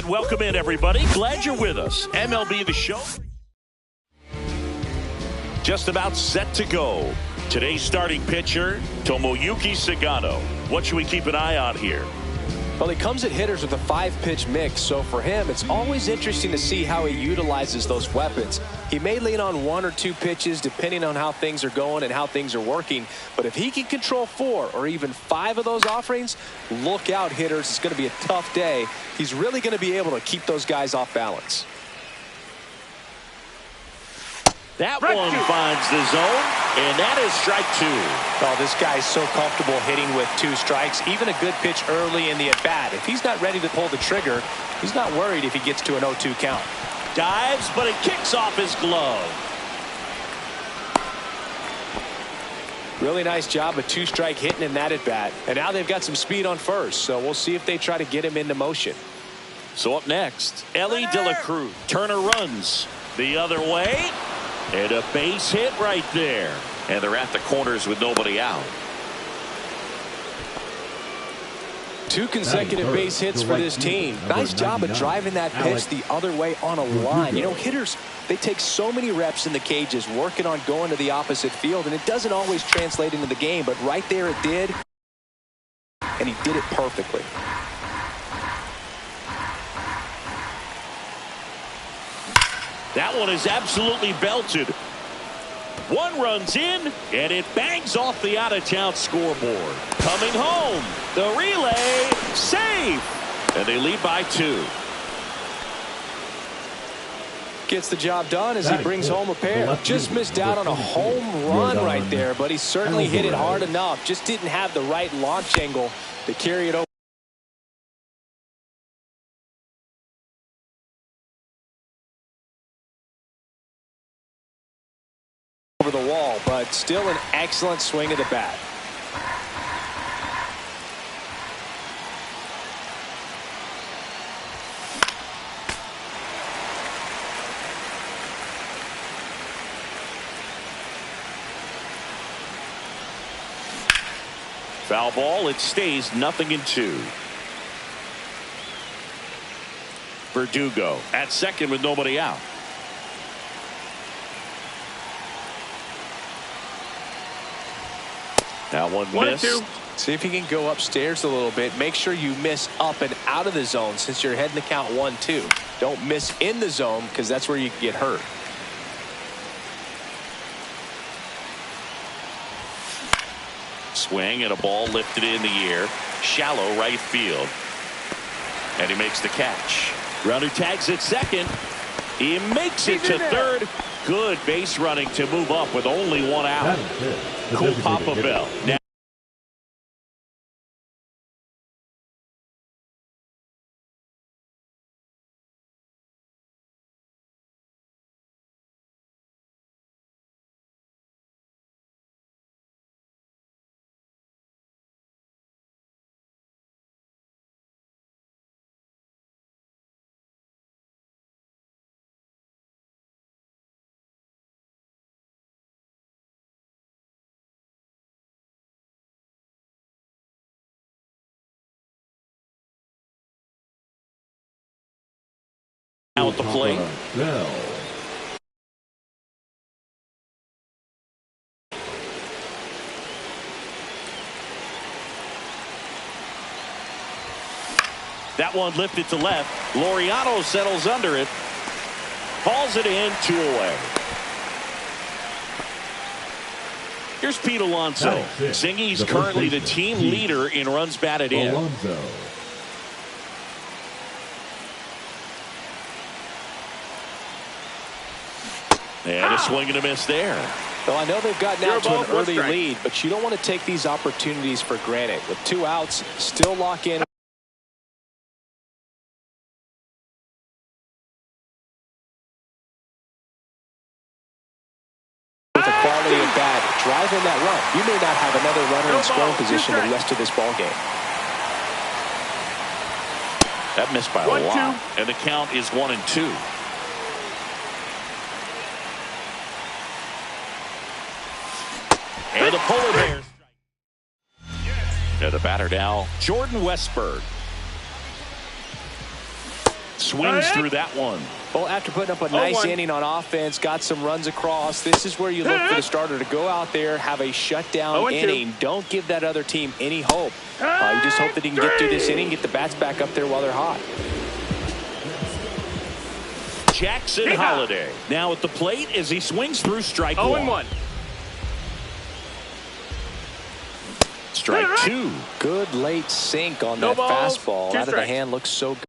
And welcome in, everybody. Glad you're with us. MLB The Show. Just about set to go. Today's starting pitcher, Tomoyuki Sagano. What should we keep an eye on here? Well, he comes at hitters with a 5-pitch mix, so for him, it's always interesting to see how he utilizes those weapons. He may lean on 1 or 2 pitches depending on how things are going and how things are working, but if he can control 4 or even 5 of those offerings, look out, hitters. It's going to be a tough day. He's really going to be able to keep those guys off balance. That one finds the zone, and that is strike 2. Oh, this guy's so comfortable hitting with 2 strikes, even a good pitch early in the at-bat. If he's not ready to pull the trigger, he's not worried if he gets to an 0-2 count. Dives, but it kicks off his glove. Really nice job of 2-strike hitting in that at-bat. And now they've got some speed on first, so we'll see if they try to get him into motion. So up next, Ellie De La Cruz. Turner runs the other way. And a base hit right there. And they're at the corners with nobody out. 2 consecutive base hits for this team. Nice job of driving that pitch the other way on a line. You know, hitters, they take so many reps in the cages working on going to the opposite field, and it doesn't always translate into the game, but right there it did, and he did it perfectly. That one is absolutely belted. 1 runs in, and it bangs off the out-of-town scoreboard. Coming home, the relay, safe, and they lead by 2. Gets the job done as he brings home a pair. Just missed out on a home run right there, but he certainly hit it hard enough. Just didn't have the right launch angle to carry it over the wall, but still an excellent swing of the bat. Foul ball. It stays 0-2. Verdugo at second with nobody out. That one missed. See if he can go upstairs a little bit. Make sure you miss up and out of the zone since you're heading to count 1-2. Don't miss in the zone because that's where you can get hurt. Swing and a ball lifted in the air. Shallow right field. And he makes the catch. Runner tags at second. He makes it to third. Good base running to move up with only 1 out. Cool Papa Bell. Now out the plate. That one lifted to left. Laureano settles under it. Hauls it in, 2 away. Here's Pete Alonso. Singy's currently the team leader in runs batted in. And a swing and a miss there. Well, I know they've gotten out to an early lead, but you don't want to take these opportunities for granted. With 2 outs, still lock in. With a quality at bat, drive in that run. You may not have another runner in scoring position the rest of this ball game. That missed by a lot. And the count is 1-2. And the Polar Bears. And the batter now, Jordan Westburg. Swings through that one. Well, after putting up a nice inning on offense, got some runs across, this is where you look for the starter to go out there, have a shutdown inning. Don't give that other team any hope. You just hope that he can get through this inning, get the bats back up there while they're hot. Jackson Holliday now at the plate as he swings through strike one. 0-1. Strike two. Good late sink on that fastball. Out of the hand, looks so good.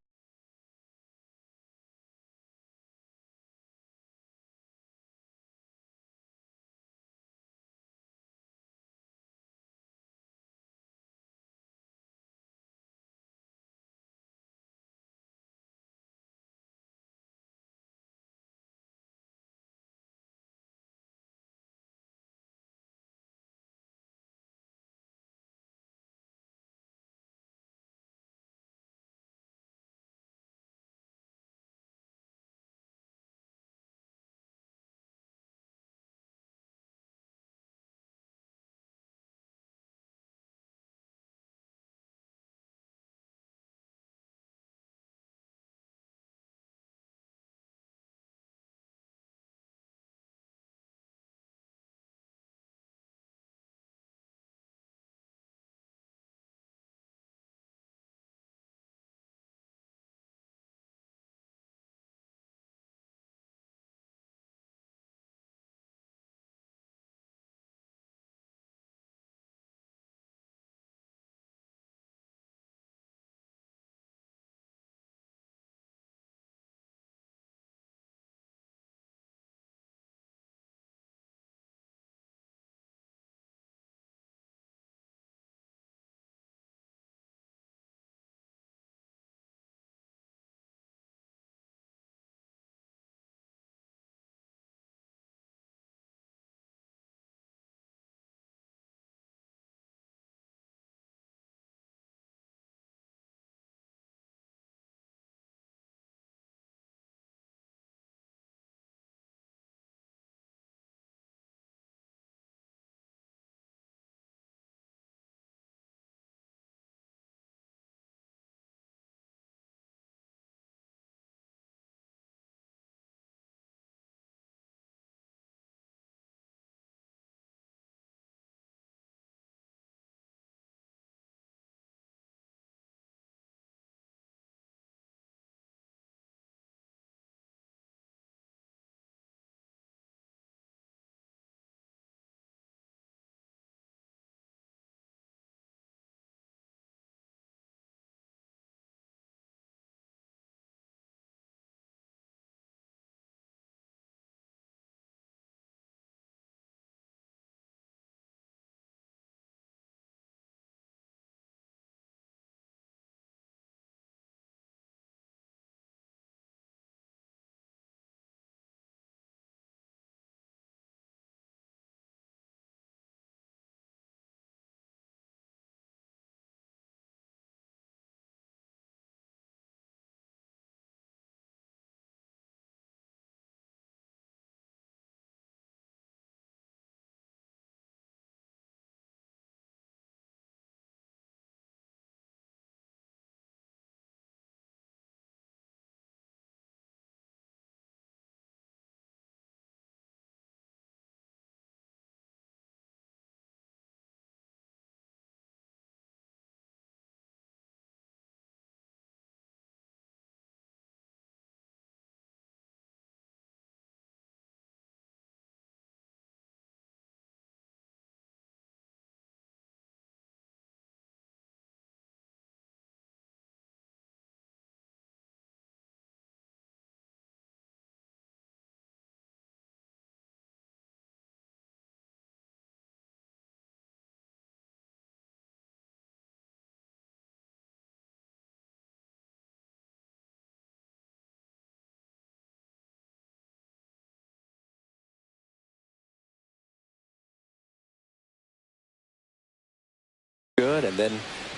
Good, and then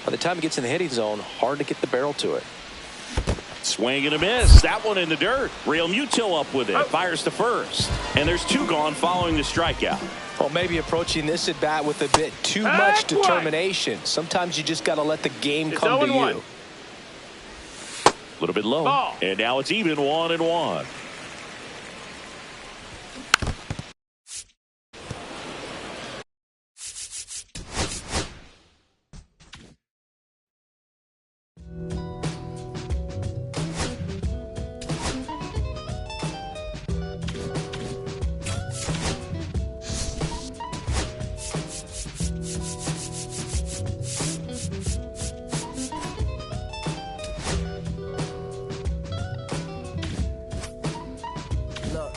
by the time it gets in the hitting zone, hard to get the barrel to it. Swing and a miss. That one in the dirt. Real Muto up with it. Fires to first. And there's two gone following the strikeout. Well, maybe approaching this at bat with a bit too much determination. Sometimes you just got to let the game come to you. A little bit low. Ball. And now it's even 1-1. Look,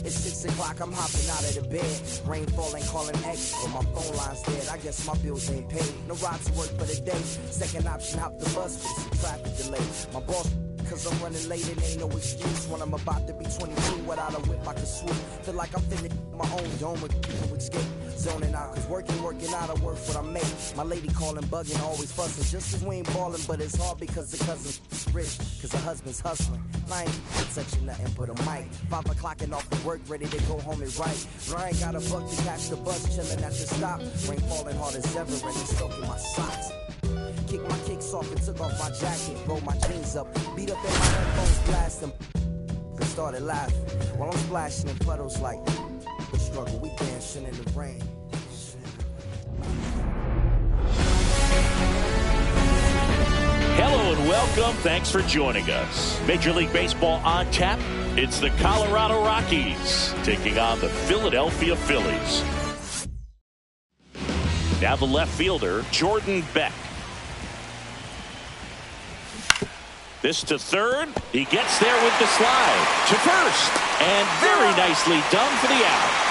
it's 6 o'clock, I'm hopping out of the bed. Rain falling, calling X, but my phone line's dead. I guess my bills ain't paid. No ride to work for the day. Second option, hop the bus, but it's a traffic delay. My boss, cause I'm running late and ain't no excuse. When I'm about to be 22, without a whip I can swoop. Feel like I'm finna my own dome with no escape. Zoning out, cause working out, I work what I make. My lady calling, bugging, always fussing. Just cause we ain't ballin', but it's hard because the cousin's rich. Cause the husband's hustling. I ain't touching nothing but a mic. 5 o'clock and off the work, ready to go home and write. Ryan got a buck to catch the bus, chillin' at the stop. Rain falling hard as ever and it's soaking my socks. Kick my kicks off and took off my jacket. Roll my jeans up, beat up in my headphones, blast them. And started laughing while I'm splashing in puddles like the struggle. We dancing in the rain. Hello and welcome. Thanks for joining us. Major League Baseball on tap. It's the Colorado Rockies taking on the Philadelphia Phillies. Now the left fielder, Jordan Beck. This to third. He gets there with the slide. To first. And very nicely done for the out.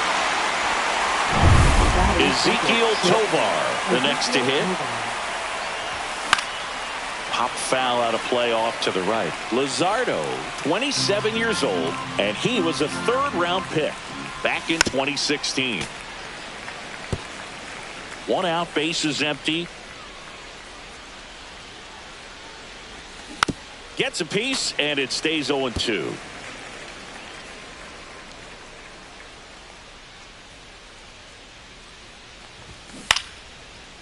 Ezequiel Tovar, the next to hit. Pop foul out of play off to the right. Luzardo, 27 years old, and he was a third-round pick back in 2016. 1 out, bases empty. Gets a piece, and it stays 0-2.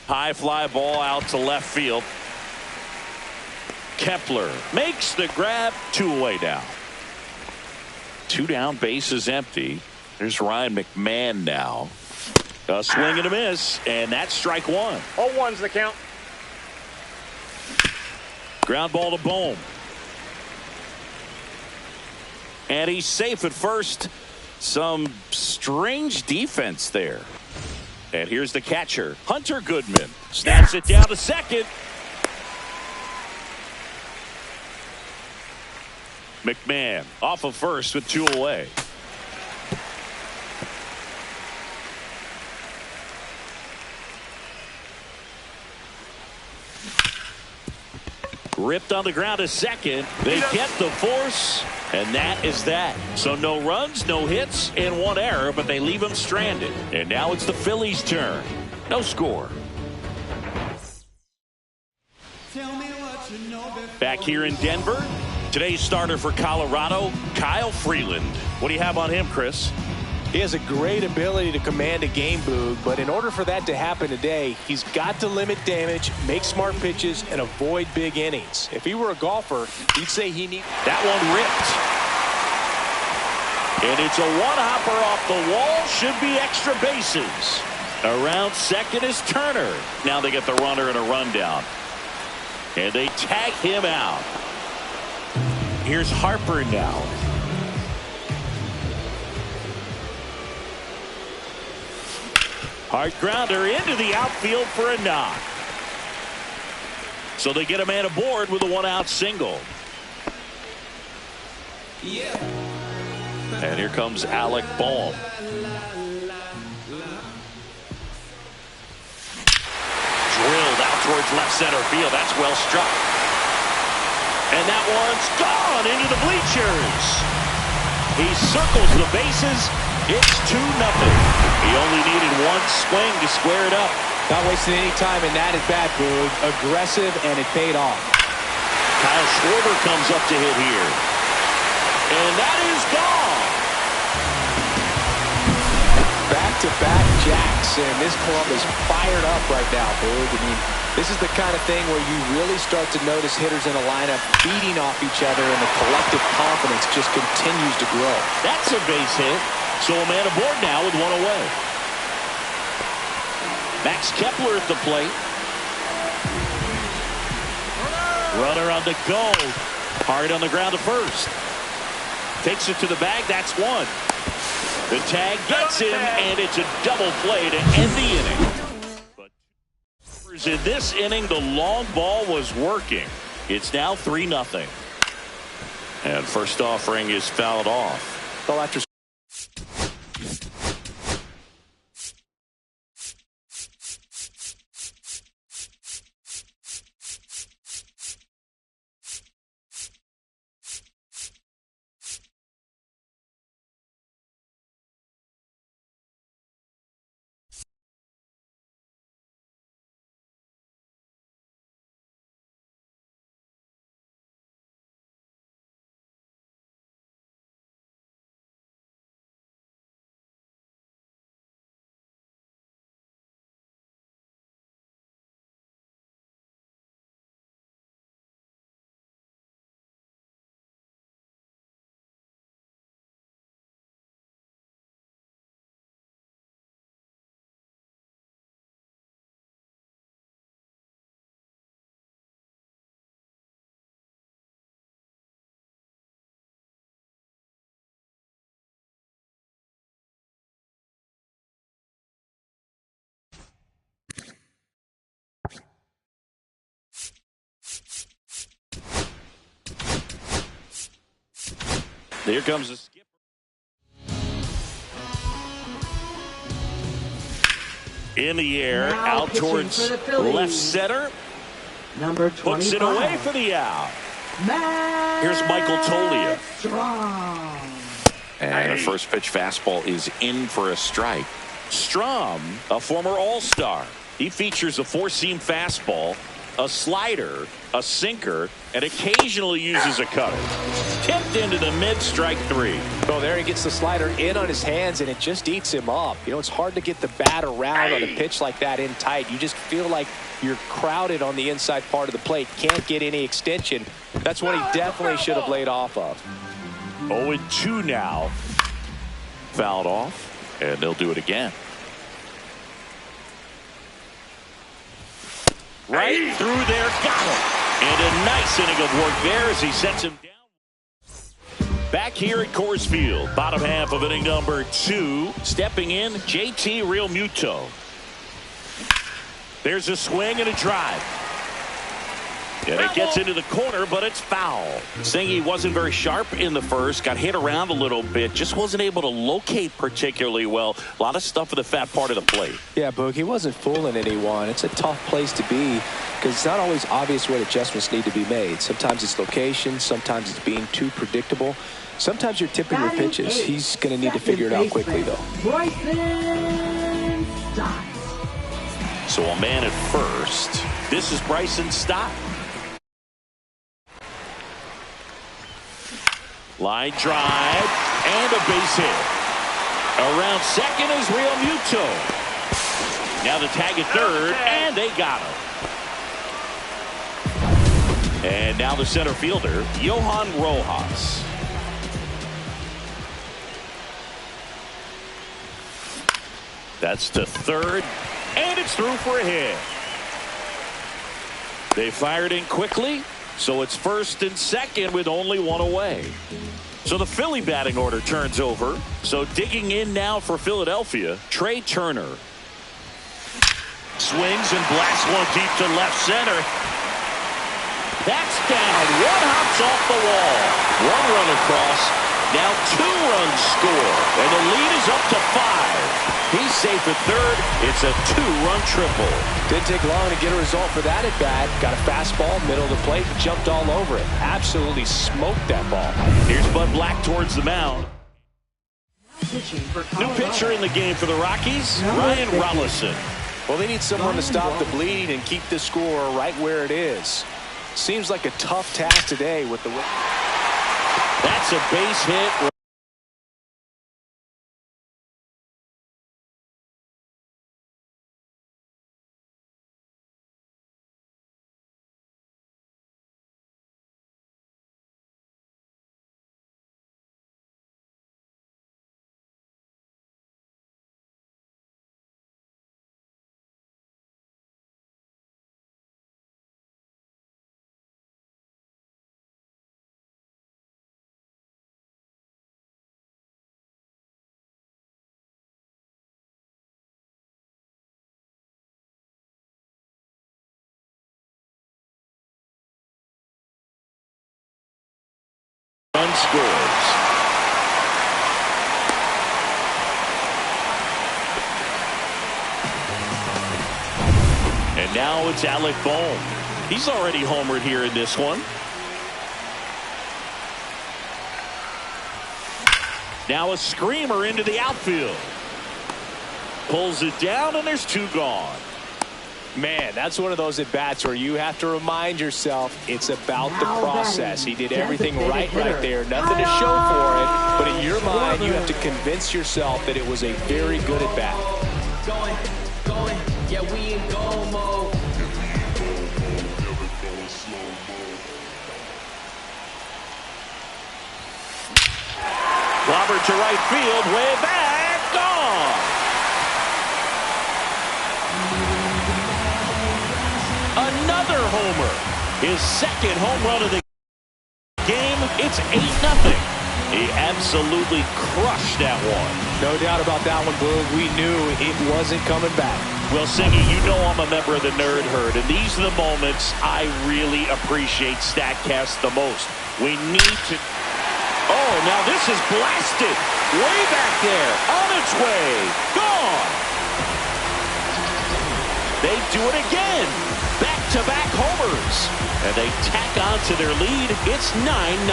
High fly ball out to left field. Kepler makes the grab, 2 away now. 2 down, bases empty. There's Ryan McMahon now. A swing and a miss, and that's strike 1. 0-1's the count. Ground ball to Bohm. And he's safe at first. Some strange defense there. And here's the catcher, Hunter Goodman. Snaps it down to second. McMahon off of first with 2 away. Ripped on the ground to second. They get the force, and that is that. So no runs, no hits, and 1 error, but they leave him stranded. And now it's the Phillies' turn. No score. Back here in Denver, today's starter for Colorado, Kyle Freeland. What do you have on him, Chris? He has a great ability to command a game, Boog, but in order for that to happen today, he's got to limit damage, make smart pitches, and avoid big innings. If he were a golfer, he'd say he needs... That one ripped. And it's a one-hopper off the wall. Should be extra bases. Around second is Turner. Now they get the runner and a rundown. And they tag him out. Here's Harper now. Hard grounder into the outfield for a knock. So they get a man aboard with a 1-out single. And here comes Alec Bohm. Drilled out towards left center field. That's well struck. And that one's gone into the bleachers. He circles the bases. It's 2-0. He only needed 1 swing to square it up. Not wasting any time in that at bat, Boog. Aggressive, and it paid off. Kyle Schwarber comes up to hit here. And that is gone. Back-to-back Jackson. This club is fired up right now, Boog. I mean, this is the kind of thing where you really start to notice hitters in a lineup feeding off each other, and the collective confidence just continues to grow. That's a base hit. So a man aboard now with one away. Max Kepler at the plate. Runner on the go. Hard on the ground to first. Takes it to the bag. That's one. The tag gets him, and it's a double play to end the inning. But in this inning, the long ball was working. It's now 3-0. And first offering is fouled off. Well, after Here comes the skipper. In the air, Now out towards left center. Number 25. Puts it away for the out. Here's Michael Toglia. And a first pitch fastball is in for a strike. Strom, a former All-Star. He features a four-seam fastball, a slider, a sinker, and occasionally uses a cutter. Tipped into the mid, strike three. well, there he gets the slider in on his hands, and it just eats him up. You know, it's hard to get the bat around on a pitch like that in tight. You just feel like you're crowded on the inside part of the plate. Can't get any extension. That's what he definitely should have laid off of. 0-2 now. Fouled off, and they'll do it again. Right through there, got him. And a nice inning of work there as he sets him down. Back here at Coors Field, bottom half of inning number 2. Stepping in, JT Realmuto. There's a swing and a drive. And it gets into the corner, but it's foul. Singy wasn't very sharp in the first, got hit around a little bit, just wasn't able to locate particularly well. A lot of stuff in the fat part of the plate. Yeah, Boog, he wasn't fooling anyone. It's a tough place to be because it's not always obvious what adjustments need to be made. Sometimes it's location, sometimes it's being too predictable. Sometimes you're tipping your pitches. He's going to need to figure it out quickly, though. So a man at first. This is Bryson Stott. Line drive and a base hit. Around second is Realmuto. Now the tag at third, and they got him. And now the center fielder, Johan Rojas. That's to third, and it's through for a hit. They fired in quickly. So it's first and second with only one away. So the Philly batting order turns over. So digging in now for Philadelphia, Trey Turner. Swings and blasts one deep to left center. That's down. One hops off the wall. One run across. Now 2 runs score. And the lead is up to 5. He's safe at third. It's a 2-run triple. Didn't take long to get a result for that at bat. Got a fastball, middle of the plate, jumped all over it. Absolutely smoked that ball. Here's Bud Black towards the mound. New pitcher in the game for the Rockies, Ryan Rollison. Well, they need someone to stop the bleeding and keep the score right where it is. Seems like a tough task today with the... That's a base hit. it's Alec Bohm. He's already homered here in this one. Now a screamer into the outfield. Pulls it down, and there's 2 gone. Man, that's one of those at-bats where you have to remind yourself it's about the process. He did everything right there. Nothing to show for it, but in your mind, you have to convince yourself that it was a very good at-bat. Going, yeah, we in go mode. Robert to right field, way back, gone. Another homer. His second home run of the game. It's 8-0. He absolutely crushed that one. No doubt about that one, Boog. We knew it wasn't coming back. Well, Singy, you know I'm a member of the Nerd Herd, and these are the moments I really appreciate StatCast the most. We need to... Oh, now this is blasted. Way back there. On its way. Gone. They do it again. Back-to-back homers. And they tack on to their lead. It's 9-0.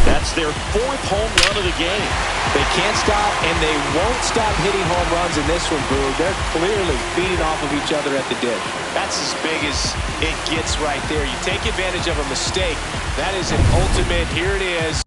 That's their 4th home run of the game. They can't stop, and they won't stop hitting home runs in this one, Boog. They're clearly feeding off of each other at the dish. That's as big as it gets right there. You take advantage of a mistake. That is an ultimate. Here it is.